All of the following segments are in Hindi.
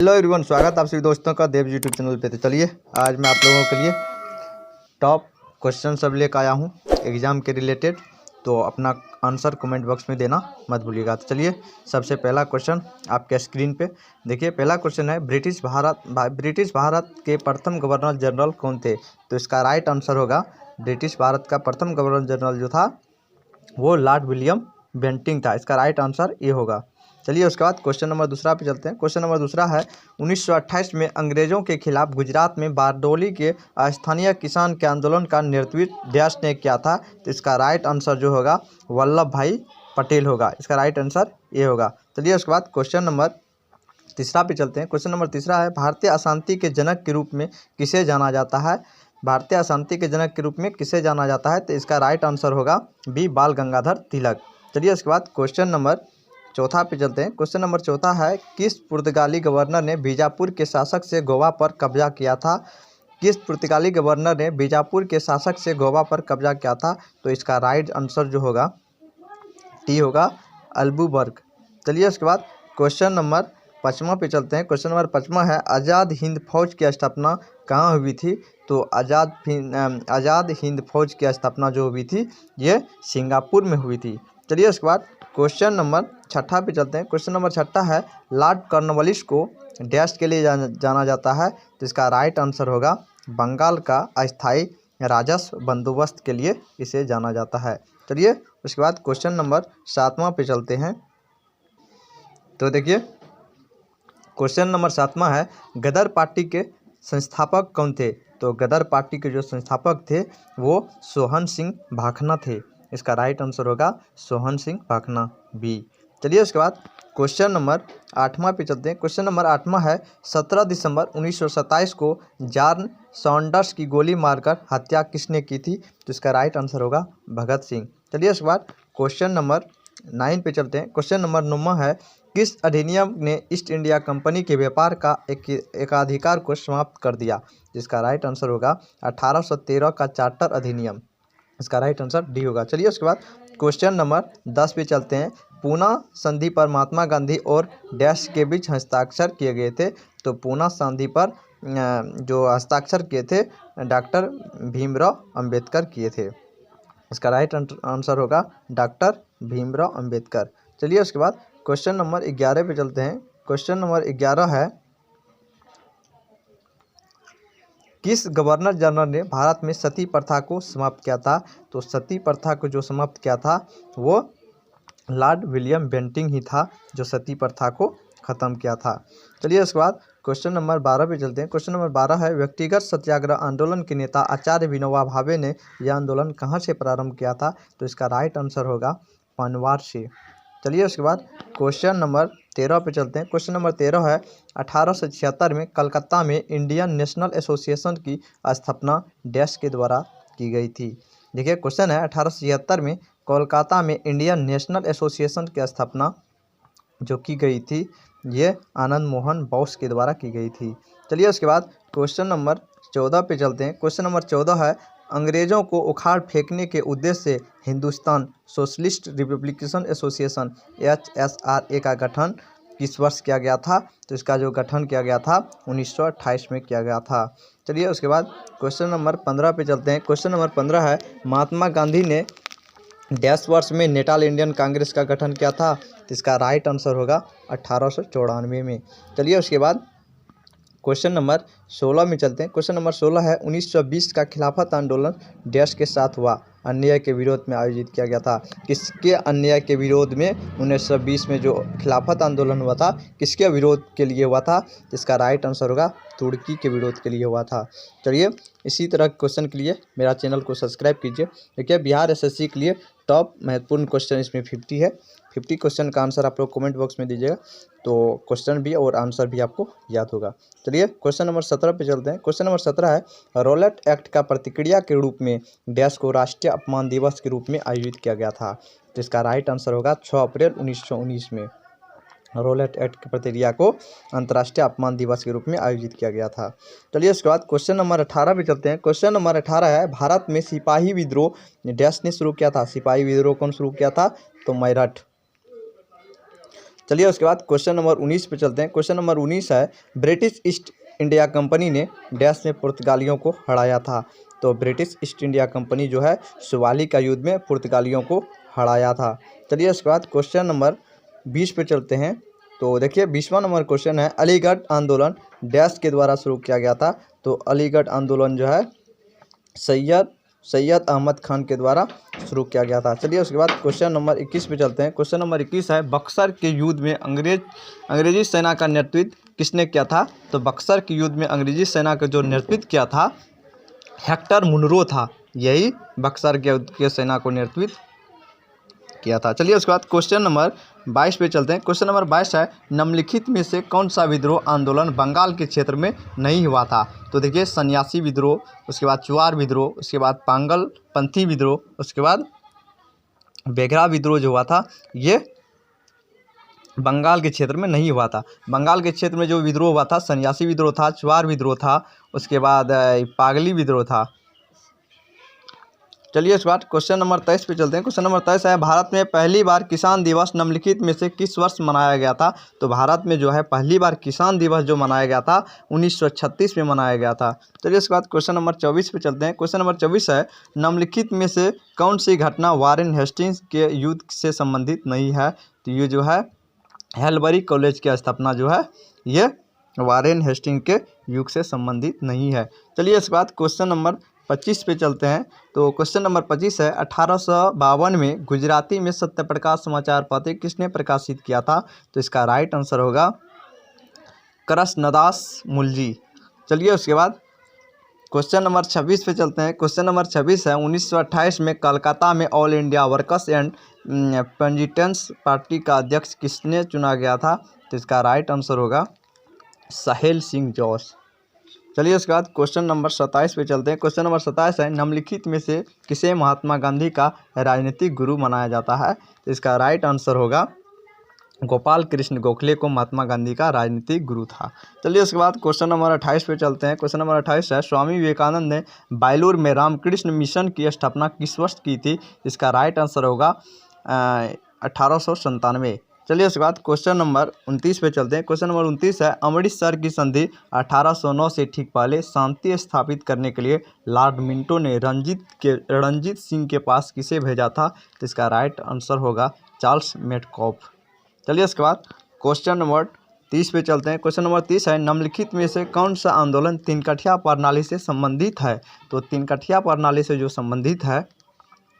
हेलो एवरीवन, स्वागत आप सभी दोस्तों का देव यूट्यूब चैनल पे। तो चलिए आज मैं आप लोगों के लिए टॉप क्वेश्चन सब लेकर आया हूँ एग्ज़ाम के रिलेटेड। तो अपना आंसर कमेंट बॉक्स में देना मत भूलिएगा। तो चलिए सबसे पहला क्वेश्चन आपके स्क्रीन पे देखिए। पहला क्वेश्चन है, ब्रिटिश भारत के प्रथम गवर्नर जनरल कौन थे? तो इसका राइट आंसर होगा, ब्रिटिश भारत का प्रथम गवर्नर जनरल जो था वो लॉर्ड विलियम बेंटिंग था। इसका राइट आंसर ये होगा। चलिए उसके बाद क्वेश्चन नंबर दूसरा पे चलते हैं। क्वेश्चन नंबर दूसरा है, 1928 में अंग्रेजों के खिलाफ गुजरात में बारडोली के स्थानीय किसान के आंदोलन का नेतृत्व डैश ने किया था? तो इसका राइट आंसर जो होगा वल्लभ भाई पटेल होगा। इसका राइट आंसर ये होगा। चलिए उसके बाद क्वेश्चन नंबर तीसरा पे चलते हैं। क्वेश्चन नंबर तीसरा है, भारतीय अशांति के जनक के रूप में किसे जाना जाता है? भारतीय अशांति के जनक के रूप में किसे जाना जाता है? तो इसका राइट आंसर होगा बी, बाल गंगाधर तिलक। चलिए उसके बाद क्वेश्चन नंबर चौथा पे चलते हैं। क्वेश्चन नंबर चौथा है, किस पुर्तगाली गवर्नर ने बीजापुर के शासक से गोवा पर कब्जा किया था? किस पुर्तगाली गवर्नर ने बीजापुर के शासक से गोवा पर कब्जा किया था? तो इसका राइट आंसर जो होगा टी होगा, अल्बुबर्ग। चलिए उसके बाद क्वेश्चन नंबर पाँचवा पे चलते हैं। क्वेश्चन नंबर पाँचवा है, आज़ाद हिंद फौज की स्थापना कहाँ हुई थी? तो आज़ाद हिंद फौज की स्थापना जो हुई थी ये सिंगापुर में हुई थी। चलिए उसके बाद क्वेश्चन नंबर छठा पे चलते हैं। क्वेश्चन नंबर छठा है, लॉर्ड कॉर्नवालिस को डैश के लिए जाना जाता है? तो इसका राइट आंसर होगा, बंगाल का अस्थायी राजस्व बंदोबस्त के लिए इसे जाना जाता है। चलिए उसके बाद क्वेश्चन नंबर सातवां पे चलते हैं। तो देखिए क्वेश्चन नंबर सातवां है, गदर पार्टी के संस्थापक कौन थे? तो गदर पार्टी के जो संस्थापक थे वो सोहन सिंह भाखना थे। इसका राइट आंसर होगा सोहन सिंह भाखना, बी। चलिए उसके बाद क्वेश्चन नंबर आठवां पे चलते हैं। क्वेश्चन नंबर आठवां है, 17 दिसंबर 1927 को जॉन सॉन्डर्स की गोली मारकर हत्या किसने की थी? तो इसका राइट आंसर होगा भगत सिंह। चलिए उसके बाद क्वेश्चन नंबर 9 पे चलते हैं। क्वेश्चन नंबर 9 है, किस अधिनियम ने ईस्ट इंडिया कंपनी के व्यापार का एकाधिकार को समाप्त कर दिया? जिसका राइट आंसर होगा 1813 का चार्टर अधिनियम। इसका राइट आंसर डी होगा। चलिए उसके बाद क्वेश्चन नंबर 10 पे चलते हैं। पूना संधि पर महात्मा गांधी और डैश के बीच हस्ताक्षर किए गए थे? तो पूना संधि पर जो हस्ताक्षर किए थे डॉक्टर भीमराव अंबेडकर किए थे। इसका राइट आंसर होगा डॉक्टर भीमराव अंबेडकर। चलिए उसके बाद क्वेश्चन नंबर 11 पे चलते हैं। क्वेश्चन नंबर 11 है, किस गवर्नर जनरल ने भारत में सती प्रथा को समाप्त किया था? तो सती प्रथा को जो समाप्त किया था वो लॉर्ड विलियम बेंटिंग ही था जो सती प्रथा को ख़त्म किया था। चलिए उसके बाद क्वेश्चन नंबर 12 पे चलते हैं। क्वेश्चन नंबर 12 है, व्यक्तिगत सत्याग्रह आंदोलन के नेता आचार्य विनोबा भावे ने यह आंदोलन कहाँ से प्रारंभ किया था? तो इसका राइट आंसर होगा पनवार से। चलिए उसके बाद क्वेश्चन नंबर 13 पे चलते हैं। क्वेश्चन नंबर 13 है, 1876 में कलकत्ता में इंडियन नेशनल एसोसिएशन की स्थापना डैश के द्वारा की गई थी? देखिए क्वेश्चन है, 1876 में कोलकाता में इंडियन नेशनल एसोसिएशन की स्थापना जो की गई थी ये आनंद मोहन बोस के द्वारा की गई थी। चलिए उसके बाद क्वेश्चन नंबर 14 पे चलते हैं। क्वेश्चन नंबर 14 है, अंग्रेजों को उखाड़ फेंकने के उद्देश्य से Hindustan socialist republication association HSRA का गठन किस वर्ष किया गया था? तो इसका जो गठन किया गया था 1928 में किया गया था। चलिए उसके बाद क्वेश्चन नंबर 15 पे चलते हैं। क्वेश्चन नंबर 15 है, महात्मा गांधी ने डैश वर्ष में नेटाल इंडियन कांग्रेस का गठन किया था? तो इसका राइट आंसर होगा 1894 में। चलिए उसके बाद क्वेश्चन नंबर 16 में चलते हैं। क्वेश्चन नंबर 16 है, 1920 का खिलाफत आंदोलन डैश के साथ हुआ? अन्याय के विरोध में आयोजित किया गया था। किसके अन्याय के विरोध में 1920 में जो खिलाफत आंदोलन हुआ था किसके विरोध के लिए हुआ था? इसका राइट आंसर होगा तुर्की के विरोध के लिए हुआ था। चलिए इसी तरह के क्वेश्चन के लिए मेरा चैनल को सब्सक्राइब कीजिए। देखिए बिहार SSC के लिए टॉप महत्वपूर्ण क्वेश्चन इसमें 50 है। 50 क्वेश्चन का आंसर आप लोग कमेंट बॉक्स में दीजिएगा तो क्वेश्चन भी और आंसर भी आपको याद होगा। चलिए क्वेश्चन नंबर 17 पे चलते हैं। क्वेश्चन नंबर 17 है, रॉलेट एक्ट का प्रतिक्रिया के रूप में डैश को राष्ट्रीय अपमान दिवस के रूप में आयोजित किया गया था? तो इसका राइट आंसर होगा 6 अप्रैल 1919 में रॉलेट एक्ट की प्रतिक्रिया को अंतर्राष्ट्रीय अपमान दिवस के रूप में आयोजित किया गया था। चलिए उसके बाद क्वेश्चन नंबर 18 पे चलते हैं। क्वेश्चन नंबर 18 है, भारत में सिपाही विद्रोह डैश ने शुरू किया था? सिपाही विद्रोह कौन शुरू किया था? तो मेरठ। चलिए उसके बाद क्वेश्चन नंबर 19 पे चलते हैं। क्वेश्चन नंबर 19 है, ब्रिटिश ईस्ट इंडिया कंपनी ने डैश में पुर्तगालियों को हराया था। तो ब्रिटिश ईस्ट इंडिया कंपनी जो है सुवाली का युद्ध में पुर्तगालियों को हराया था। चलिए उसके बाद क्वेश्चन नंबर 20 पे चलते हैं। तो देखिए 20वां नंबर क्वेश्चन है, अलीगढ़ आंदोलन डैश के द्वारा शुरू किया गया था। तो अलीगढ़ आंदोलन जो है सैयद अहमद खान के द्वारा शुरू किया गया था। चलिए उसके बाद क्वेश्चन नंबर 21 पे चलते हैं। क्वेश्चन नंबर 21 है, बक्सर के युद्ध में अंग्रेजी सेना का नेतृत्व किसने किया था। तो बक्सर के युद्ध में अंग्रेजी सेना का जो नेतृत्व किया था हेक्टर मुनरो था, यही बक्सर के युद्ध के सेना को नेतृत्व किया था। चलिए उसके बाद क्वेश्चन नंबर 22 पे चलते हैं। क्वेश्चन नंबर 22 है, निम्नलिखित में से कौन सा विद्रोह आंदोलन बंगाल के क्षेत्र में नहीं हुआ था। तो देखिए सन्यासी विद्रोह, उसके बाद चुआर विद्रोह, उसके बाद पांगल पंथी विद्रोह, उसके बाद बेघरा विद्रोह जो हुआ था ये बंगाल के क्षेत्र में नहीं हुआ था। बंगाल के क्षेत्र में जो विद्रोह हुआ था सन्यासी विद्रोह था, चुआर विद्रोह था, उसके बाद पागली विद्रोह था। चलिए इस बार क्वेश्चन नंबर 23 पे चलते हैं। क्वेश्चन नंबर 23 है, भारत में पहली बार किसान दिवस निम्नलिखित में से किस वर्ष मनाया गया था। तो भारत में जो है पहली बार किसान दिवस जो मनाया गया था 1936 में मनाया गया था। चलिए इसके बाद क्वेश्चन नंबर 24 पे चलते हैं। क्वेश्चन नंबर 24 है, निम्नलिखित में से कौन सी घटना वारेन हेस्टिंग्स के युद्ध से संबंधित नहीं है। तो ये जो है हेलबरी कॉलेज की स्थापना जो है ये वारेन हेस्टिंग के युग से संबंधित नहीं है। चलिए इसके बाद क्वेश्चन नंबर 25 पे चलते हैं। तो क्वेश्चन नंबर 25 है, 1852 में गुजराती में सत्यप्रकाश समाचार पत्र किसने प्रकाशित किया था। तो इसका राइट आंसर होगा कृष्णदास मुलजी। चलिए उसके बाद क्वेश्चन नंबर 26 पे चलते हैं। क्वेश्चन नंबर 26 है, 1928 में कलकत्ता में all India workers and peasants party का अध्यक्ष किसने चुना गया था। तो इसका राइट आंसर होगा सहेल सिंह जोश। चलिए उसके बाद क्वेश्चन नंबर 27 पे चलते हैं। क्वेश्चन नंबर 27 है, निम्नलिखित में से किसे महात्मा गांधी का राजनीतिक गुरु माना जाता है। तो इसका राइट आंसर होगा गोपाल कृष्ण गोखले को महात्मा गांधी का राजनीतिक गुरु था। चलिए उसके बाद क्वेश्चन नंबर 28 पे चलते हैं। क्वेश्चन नंबर 28 है, स्वामी विवेकानंद ने बेलूर में रामकृष्ण मिशन की स्थापना किस वर्ष की थी। इसका राइट आंसर होगा 1897। चलिए उसके बाद क्वेश्चन नंबर 29 पे चलते हैं। क्वेश्चन नंबर 29 है, अमृतसर की संधि 1809 से ठीक पहले शांति स्थापित करने के लिए लॉर्ड मिंटो ने रणजीत सिंह के पास किसे भेजा था। तो इसका राइट आंसर होगा चार्ल्स मेटकॉफ। चलिए उसके बाद क्वेश्चन नंबर 30 पे चलते हैं। क्वेश्चन नंबर 30 है, निम्नलिखित में से कौन सा आंदोलन तीनकठिया प्रणाली से संबंधित है। तो तीनकठिया प्रणाली से जो संबंधित है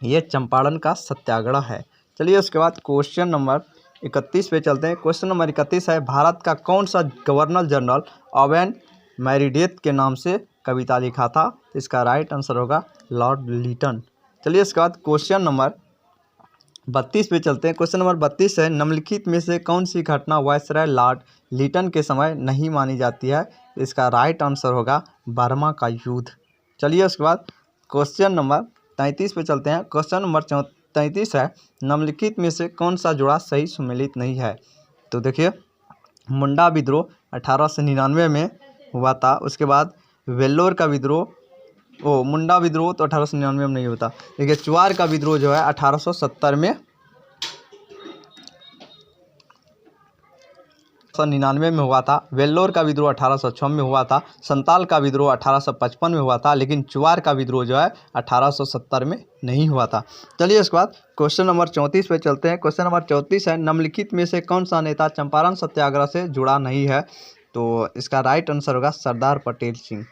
ये चंपारण का सत्याग्रह है। चलिए उसके बाद क्वेश्चन नंबर 31 पे चलते हैं। क्वेश्चन नंबर 31 है, भारत का कौन सा गवर्नर जनरल ओवेन मेरिडेथ के नाम से कविता लिखा था। तो इसका राइट आंसर होगा लॉर्ड लिटन। चलिए इसके बाद क्वेश्चन नंबर 32 पे चलते हैं। क्वेश्चन नंबर 32 है, निम्नलिखित में से कौन सी घटना वायसराय लॉर्ड लिटन के समय नहीं मानी जाती है। इसका राइट आंसर होगा बर्मा का युद्ध। चलिए उसके बाद क्वेश्चन नंबर 33 पे चलते हैं। क्वेश्चन नंबर 33 है, निम्नलिखित में से कौन सा जोड़ा सही सुमेलित नहीं है। तो देखिए मुंडा विद्रोह 1899 में हुआ था। उसके बाद वेल्लोर का विद्रोह, मुंडा विद्रोह तो 1899 में नहीं होता। देखिए चुआर का विद्रोह जो है 1870 में 1899 में हुआ था। वेल्लोर का विद्रोह 1806 में हुआ था। संताल का विद्रोह 1855 में हुआ था, लेकिन चुआर का विद्रोह जो है 1870 में नहीं हुआ था। चलिए उसके बाद क्वेश्चन नंबर 34 पे चलते हैं। क्वेश्चन नंबर 34 है, निम्नलिखित में से कौन सा नेता चंपारण सत्याग्रह से जुड़ा नहीं है। तो इसका राइट आंसर होगा सरदार पटेल सिंह।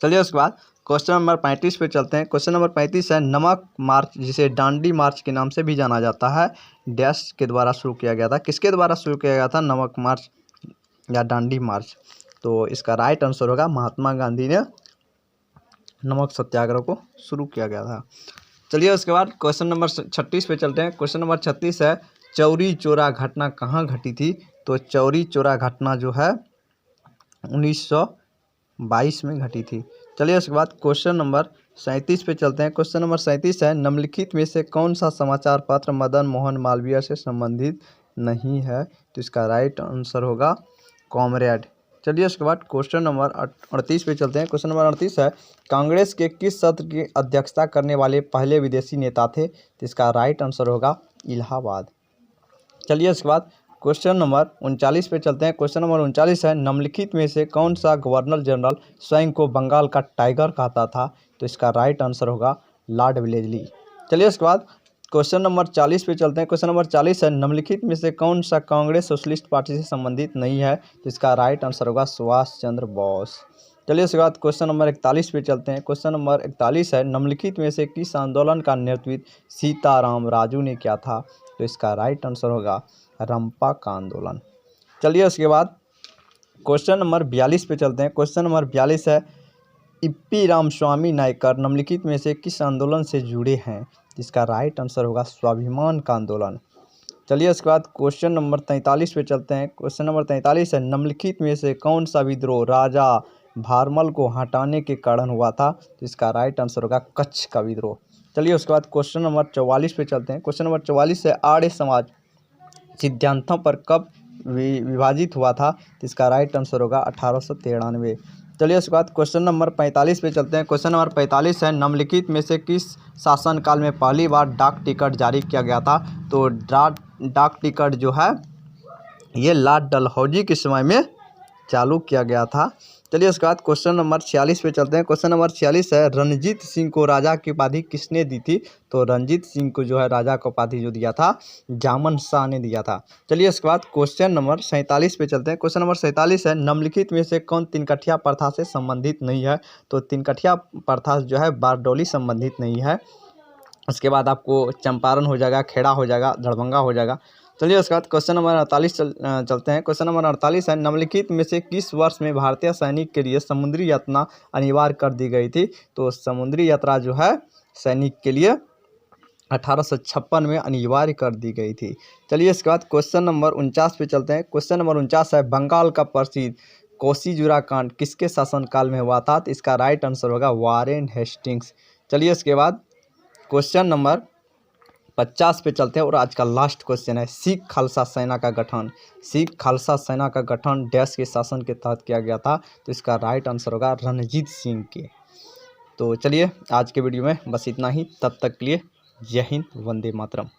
चलिए उसके बाद क्वेश्चन नंबर 35 पे चलते हैं। क्वेश्चन नंबर 35 है, नमक मार्च जिसे डांडी मार्च के नाम से भी जाना जाता है डैश के द्वारा शुरू किया गया था। किसके द्वारा शुरू किया गया था नमक मार्च या डांडी मार्च। तो इसका राइट आंसर होगा महात्मा गांधी ने नमक सत्याग्रह को शुरू किया गया था। चलिए उसके बाद क्वेश्चन नंबर 36 पे चलते हैं। क्वेश्चन नंबर 36 है, चौरी चौरा घटना कहाँ घटी थी। तो चौरी चौरा घटना जो है 1922 में घटी थी। चलिए उसके बाद क्वेश्चन नंबर 37 पे चलते हैं। क्वेश्चन नंबर 37 है, निम्नलिखित में से कौन सा समाचार पत्र मदन मोहन मालवीय से संबंधित नहीं है। तो इसका राइट आंसर होगा कॉमरेड। चलिए उसके बाद क्वेश्चन नंबर 38 पे चलते हैं। क्वेश्चन नंबर 38 है, कांग्रेस के किस सत्र की अध्यक्षता करने वाले पहले विदेशी नेता थे। तो इसका राइट आंसर होगा इलाहाबाद। चलिए उसके बाद क्वेश्चन नंबर 39 पे चलते हैं। क्वेश्चन नंबर 39 है, निम्नलिखित में से कौन सा गवर्नर जनरल स्वयं को बंगाल का टाइगर कहता था? तो इसका राइट आंसर होगा लॉर्ड वेलेस्ली। चलिए इसके बाद क्वेश्चन नंबर 40 पे चलते हैं। क्वेश्चन नंबर 40 है, निम्नलिखित में से कौन सा कांग्रेस सोशलिस्ट पार्टी से संबंधित नहीं है? तो इसका राइट आंसर होगा सुभाष चंद्र बोस। चलिए इसके बाद क्वेश्चन नंबर 41 पे चलते हैं। क्वेश्चन नंबर 41 है, निम्नलिखित में से किस आंदोलन का नेतृत्व सीताराम राजू ने किया था? तो इसका राइट आंसर होगा रंपा का आंदोलन। चलिए उसके बाद क्वेश्चन नंबर 42 पे चलते हैं। क्वेश्चन नंबर 42 है, इप्पी रामस्वामी नायकर निम्नलिखित में से किस आंदोलन से जुड़े हैं? इसका राइट आंसर होगा स्वाभिमान का आंदोलन। चलिए उसके बाद क्वेश्चन नंबर 43 पे चलते हैं। क्वेश्चन नंबर 43 है, निम्नलिखित में से कौन सा विद्रोह राजा भारमल को हटाने के कारण हुआ था? तो इसका राइट आंसर होगा कच्छ का विद्रोह। चलिए उसके बाद क्वेश्चन नंबर 44 पे चलते हैं। क्वेश्चन नंबर 44 है, आर्य समाज सिद्धांतों पर कब विभाजित हुआ था? तो इसका राइट आंसर होगा 1893। चलिए उसके बाद क्वेश्चन नंबर 45 पे चलते हैं। क्वेश्चन नंबर 45 है, निम्नलिखित में से किस शासनकाल में पहली बार डाक टिकट जारी किया गया था? तो डाक टिकट जो है ये लॉर्ड डलहौजी के समय में चालू किया गया था। चलिए उसके बाद क्वेश्चन नंबर 46 पे चलते हैं। क्वेश्चन नंबर 46 है, रणजीत सिंह को राजा की उपाधि किसने दी थी? तो रणजीत सिंह को जो है राजा का उपाधि जो दिया था जामन शाह ने दिया था। चलिए इसके बाद क्वेश्चन नंबर 47 पे चलते हैं। क्वेश्चन नंबर 47 है, निम्नलिखित में से कौन तिनकठिया प्रथा से संबंधित नहीं है? तो तिनकठिया प्रथा जो है बारडोली संबंधित नहीं है। उसके बाद आपको चंपारण हो जाएगा, खेड़ा हो जाएगा, दरभंगा हो जाएगा। चलिए उसके बाद क्वेश्चन नंबर 48 चलते हैं। क्वेश्चन नंबर 48 है, निम्नलिखित में से किस वर्ष में भारतीय सैनिक के लिए समुद्री यात्रा अनिवार्य कर दी गई थी? तो समुद्री यात्रा जो है सैनिक के लिए 1856 में अनिवार्य कर दी गई थी। चलिए इसके बाद क्वेश्चन नंबर 49 पे चलते हैं। क्वेश्चन नंबर 49 है, बंगाल का प्रसिद्ध कोसीजुरा कांड किसके शासनकाल में हुआ था? तो इसका राइट आंसर होगा वारेन हेस्टिंग्स। चलिए इसके बाद क्वेश्चन नंबर 50 पे चलते हैं और आज का लास्ट क्वेश्चन है, सिख खालसा सेना का गठन डैश के शासन के तहत किया गया था? तो इसका राइट आंसर होगा रणजीत सिंह के। तो चलिए आज के वीडियो में बस इतना ही, तब तक के लिए जय हिंद, वंदे मातरम।